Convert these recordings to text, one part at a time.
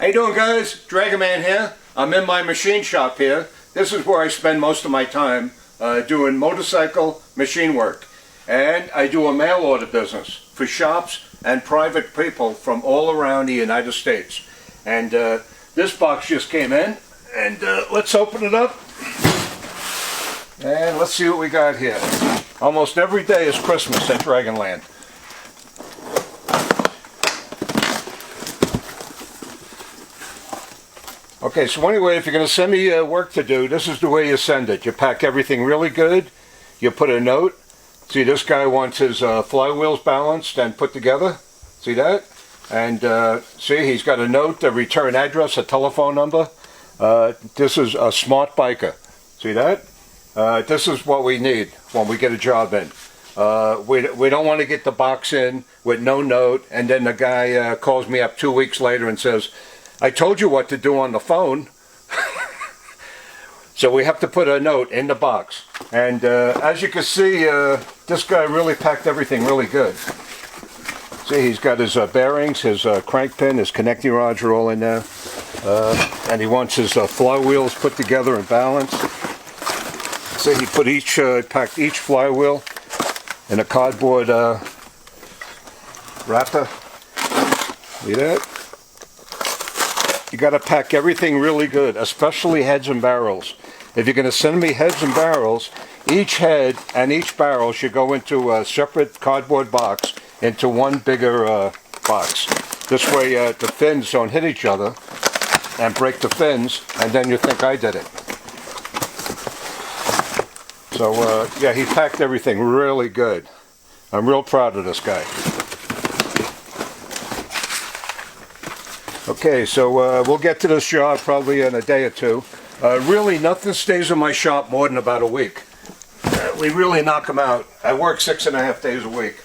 How you doing, guys? Dragon Man here. I'm in my machine shop here. This is where I spend most of my time doing motorcycle machine work. And I do a mail order business for shops and private people from all around the United States. And this box just came in, and let's open it up. And let's see what we got here. Almost every day is Christmas at Dragonland. Okay, so anyway, if you're going to send me work to do, this is the way you send it. You pack everything really good. You put a note. See, this guy wants his flywheels balanced and put together. See that? And see, he's got a note, a return address, a telephone number. This is a smart biker. See that? This is what we need when we get a job in. We don't want to get the box in with no note, and then the guy calls me up 2 weeks later and says, I told you what to do on the phone. So we have to put a note in the box. And as you can see, this guy really packed everything really good. See, he's got his bearings, his crank pin, his connecting rods are all in there. And he wants his flywheels put together and balanced. See, he put packed each flywheel in a cardboard wrapper. See that? You got to pack everything really good, especially heads and barrels. If you're going to send me heads and barrels, each head and each barrel should go into a separate cardboard box, into one bigger box. This way the fins don't hit each other and break the fins, and then you think I did it. So yeah, he packed everything really good. I'm real proud of this guy. Okay, so we'll get to this job probably in a day or two. Really, nothing stays in my shop more than about a week. We really knock them out. I work 6.5 days a week.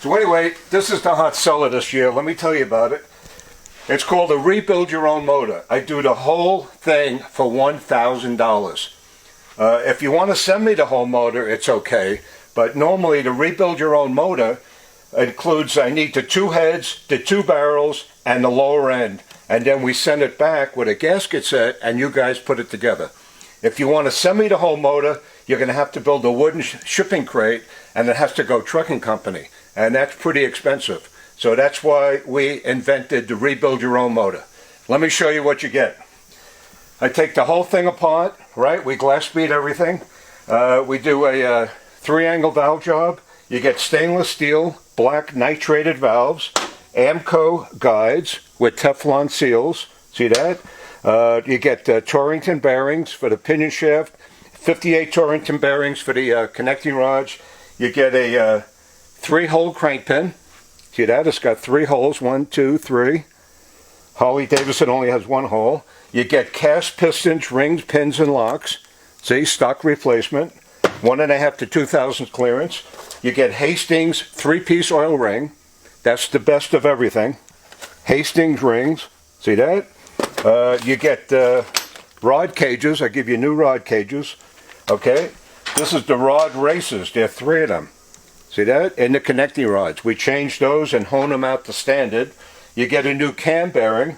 So anyway, this is the hot seller this year. Let me tell you about it. It's called a Rebuild Your Own Motor. I do the whole thing for $1,000. If you want to send me the whole motor, it's okay. But normally, the Rebuild Your Own Motor includes, I need the 2 heads, the 2 barrels, and the lower end, and then we send it back with a gasket set, and you guys put it together. If you want to send me the whole motor, you're going to have to build a wooden shipping crate, and it has to go trucking company, and that's pretty expensive. So that's why we invented the Rebuild Your Own Motor. Let me show you what you get. I take the whole thing apart, right? We glass bead everything. We do a 3-angle valve job. You get stainless steel, black nitrated valves, Amco guides with Teflon seals. See that? You get Torrington bearings for the pinion shaft, 58 Torrington bearings for the connecting rods. You get a 3-hole crank pin. See that? It's got 3 holes, 1, 2, 3. Harley Davidson only has 1 hole. You get cast pistons, rings, pins, and locks. See, stock replacement. 1.5 to 2 thousandths clearance. You get Hastings 3-piece oil ring. That's the best of everything. Hastings rings. See that? You get rod cages. I give you new rod cages. Okay? This is the rod races. There are 3 of them. See that? And the connecting rods. We change those and hone them out to standard. You get a new cam bearing.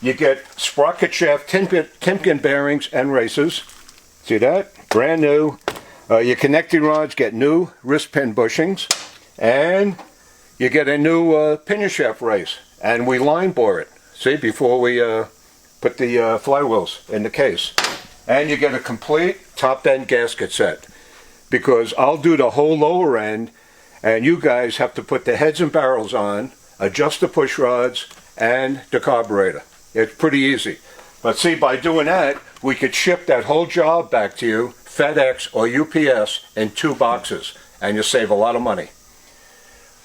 You get sprocket shaft Timken bearings and races. See that? Brand new. Your connecting rods get new wrist pin bushings. And you get a new pinion shaft race, and we line bore it, see, before we put the flywheels in the case. And you get a complete top-end gasket set, because I'll do the whole lower end, and you guys have to put the heads and barrels on, adjust the push rods, and the carburetor. It's pretty easy. But see, by doing that, we could ship that whole job back to you, FedEx or UPS, in 2 boxes, and you'll save a lot of money.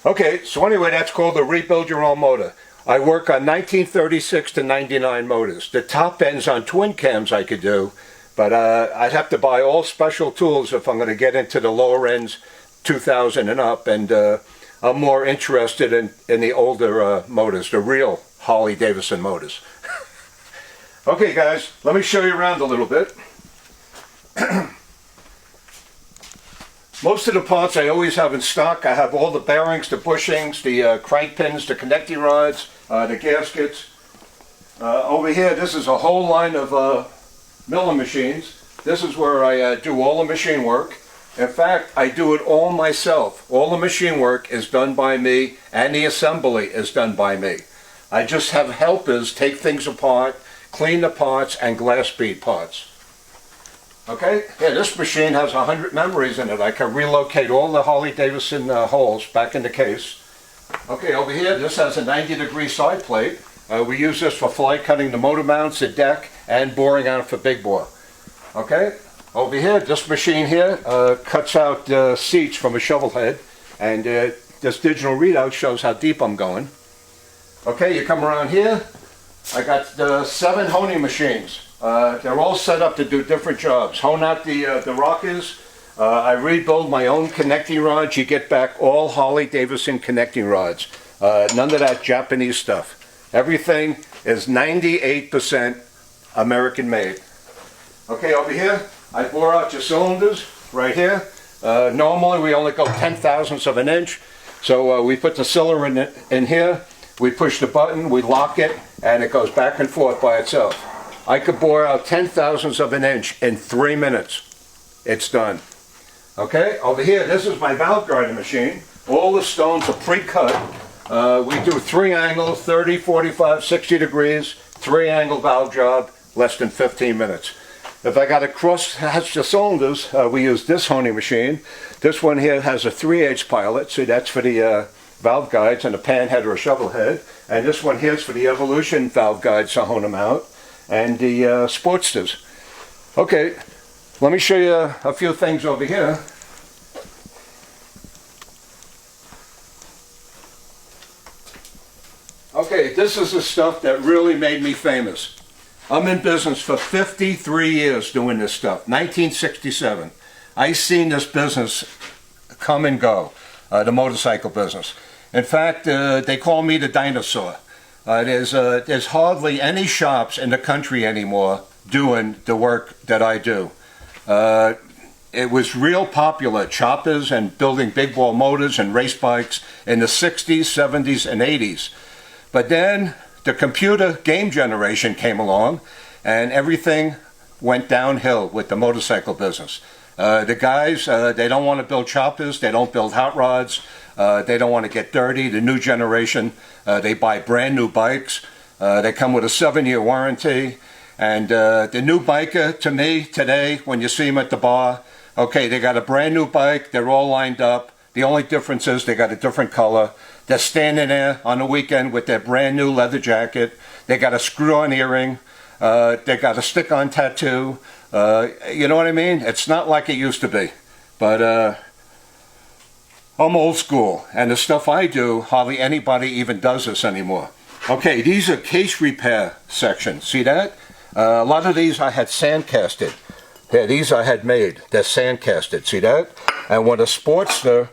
Okay, so anyway, that's called the Rebuild Your Own Motor. I work on 1936 to 99 motors. The top ends on twin cams I could do, but I'd have to buy all special tools if I'm going to get into the lower ends, 2000 and up, and I'm more interested in the older motors, the real Harley Davidson motors. Okay guys, let me show you around a little bit. Most of the parts I always have in stock. I have all the bearings, the bushings, the crank pins, the connecting rods, the gaskets. Over here, this is a whole line of milling machines. This is where I do all the machine work. In fact, I do it all myself. All the machine work is done by me, and the assembly is done by me. I just have helpers take things apart, clean the parts, and glass bead parts. Okay, yeah, this machine has 100 memories in it. I can relocate all the Harley Davidson holes back in the case. Okay, over here, this has a 90-degree side plate. We use this for fly cutting the motor mounts, the deck, and boring out for big bore. Okay, over here, this machine here cuts out seats from a shovel head, and this digital readout shows how deep I'm going. Okay, you come around here, I got 7 honing machines. They're all set up to do different jobs. Hone out the rockers. I rebuild my own connecting rods. You get back all Harley Davidson connecting rods. None of that Japanese stuff. Everything is 98% American made. Okay, over here, I bore out your cylinders right here. Normally we only go 10,000ths of an inch. So we put the cylinder in here, we push the button, we lock it, and it goes back and forth by itself. I could bore out 10,000ths of an inch in 3 minutes. It's done. Okay, over here, this is my valve grinding machine. All the stones are pre-cut. We do 3 angles, 30, 45, 60 degrees, 3-angle valve job, less than 15 minutes. If I got to cross-hatch the cylinders, we use this honing machine. This one here has a 3/8 pilot, so that's for the valve guides and a pan head or a shovel head. And this one here is for the Evolution valve guides to hone them out, and the Sportsters. Okay, let me show you a few things over here. Okay, this is the stuff that really made me famous. I'm in business for 53 years doing this stuff, 1967. I've seen this business come and go, the motorcycle business. In fact, they call me the dinosaur. There's hardly any shops in the country anymore doing the work that I do. It was real popular, choppers and building big ball motors and race bikes in the 60s, 70s, and 80s. But then the computer game generation came along and everything went downhill with the motorcycle business. The guys, they don't want to build choppers, they don't build hot rods, they don't want to get dirty. The new generation, they buy brand new bikes. They come with a 7-year warranty. And the new biker, to me, today, when you see them at the bar, okay, they got a brand new bike, they're all lined up. The only difference is they got a different color. They're standing there on the weekend with their brand new leather jacket. They got a screw-on earring. They got a stick-on tattoo. You know what I mean? It's not like it used to be. But I'm old school, and the stuff I do, hardly anybody even does this anymore. Okay, these are case repair sections. See that? A lot of these I had sand casted. Yeah, these I had made. They're sand casted. See that? And when a Sportster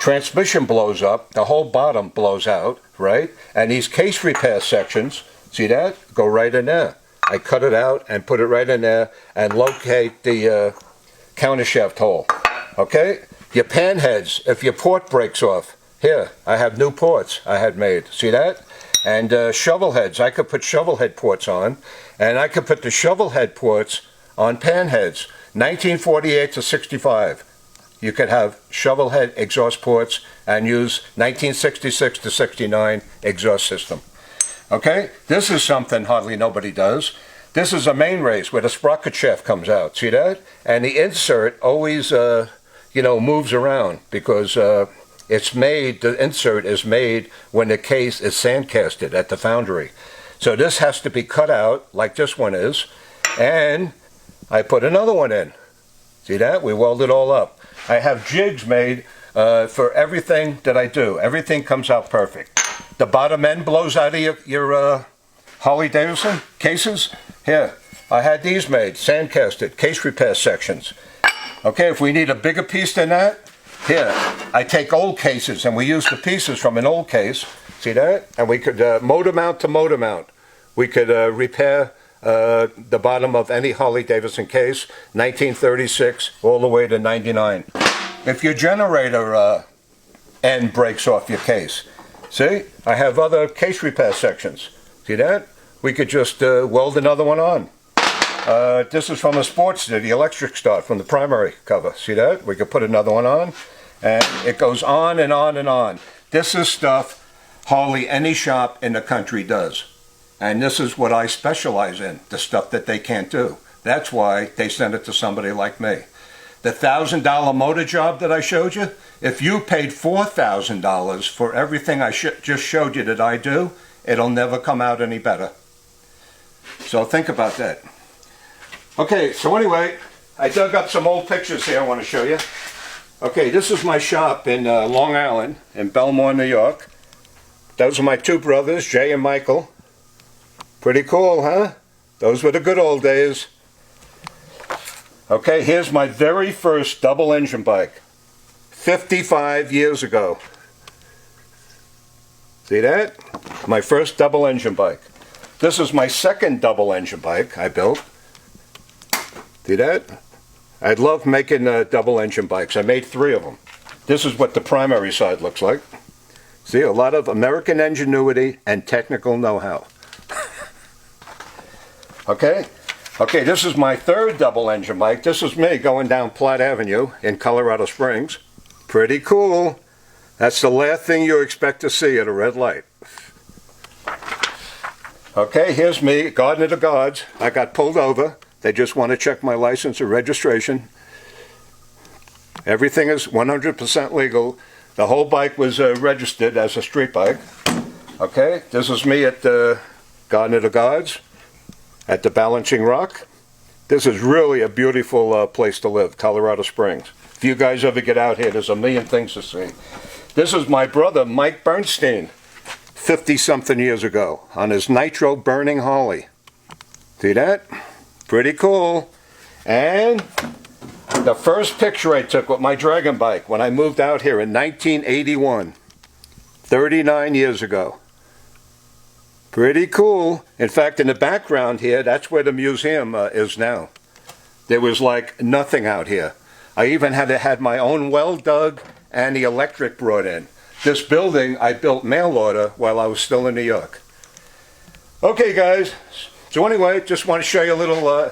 transmission blows up, the whole bottom blows out, right? And these case repair sections, see that? Go right in there. I cut it out and put it right in there and locate the countershaft hole. Okay? Your pan heads, if your port breaks off, here, I have new ports I had made. See that? And shovel heads, I could put shovel head ports on, and I could put the shovel head ports on pan heads. 1948 to 65. You could have shovel head exhaust ports and use 1966 to 69 exhaust system. Okay, this is something hardly nobody does. This is a main race where the sprocket shaft comes out. See that? And the insert always, moves around because it's made. The insert is made when the case is sandcasted at the foundry. So this has to be cut out like this one is, and I put another one in. See that? We weld it all up. I have jigs made for everything that I do. Everything comes out perfect. The bottom end blows out of your Harley Davidson cases. Here, I had these made, sandcasted, case repair sections. Okay, if we need a bigger piece than that, here, I take old cases and we use the pieces from an old case. See that? And we could motor mount to motor mount. We could repair the bottom of any Harley Davidson case, 1936 all the way to 99. If your generator end breaks off your case, see, I have other case repair sections. See that? we could just weld another one on. This is from a Sportster, the electric start from the primary cover. See that? We could put another one on, and it goes on and on and on. This is stuff hardly any shop in the country does. And this is what I specialize in, the stuff that they can't do. That's why they send it to somebody like me. The $1,000 motor job that I showed you, if you paid $4,000 for everything I just showed you that I do, it'll never come out any better. So think about that. Okay, so anyway, I dug up some old pictures here I want to show you. Okay, this is my shop in Long Island, in Belmore, New York. Those are my two brothers, Jay and Michael. Pretty cool, huh? Those were the good old days. Okay, here's my very first double engine bike. 55 years ago. See that? My first double engine bike. This is my second double engine bike I built. See that? I love making double engine bikes. I made 3 of them. This is what the primary side looks like. See, a lot of American ingenuity and technical know-how. Okay? Okay, this is my third double engine bike. This is me going down Platte Avenue in Colorado Springs. Pretty cool. That's the last thing you expect to see at a red light. Okay, here's me, Garden of the Gods. I got pulled over. They just want to check my license and registration. Everything is 100% legal. The whole bike was registered as a street bike. Okay, this is me at the Garden of the Gods, at the Balancing Rock. This is really a beautiful place to live, Colorado Springs. If you guys ever get out here, there's a million things to see. This is my brother, Mike Bernstein, 50-something years ago, on his nitro burning Harley. See that? Pretty cool. And the first picture I took with my dragon bike when I moved out here in 1981, 39 years ago. Pretty cool. In fact, in the background here, that's where the museum is now. There was like nothing out here. I even had my own well dug and the electric brought in. This building I built mail order while I was still in New York. Okay, guys. So anyway, just want to show you a little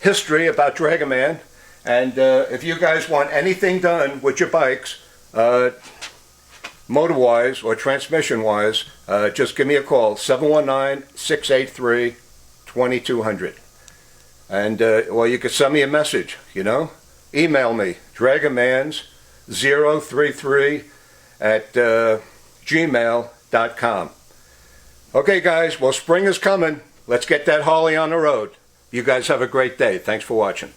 history about Dragon Man. And if you guys want anything done with your bikes, motor-wise or transmission-wise, just give me a call, 719-683-2200. And, well, you could send me a message, you know. Email me, dragonmans033 at gmail.com. Okay, guys, well, spring is coming. Let's get that Harley on the road. You guys have a great day. Thanks for watching.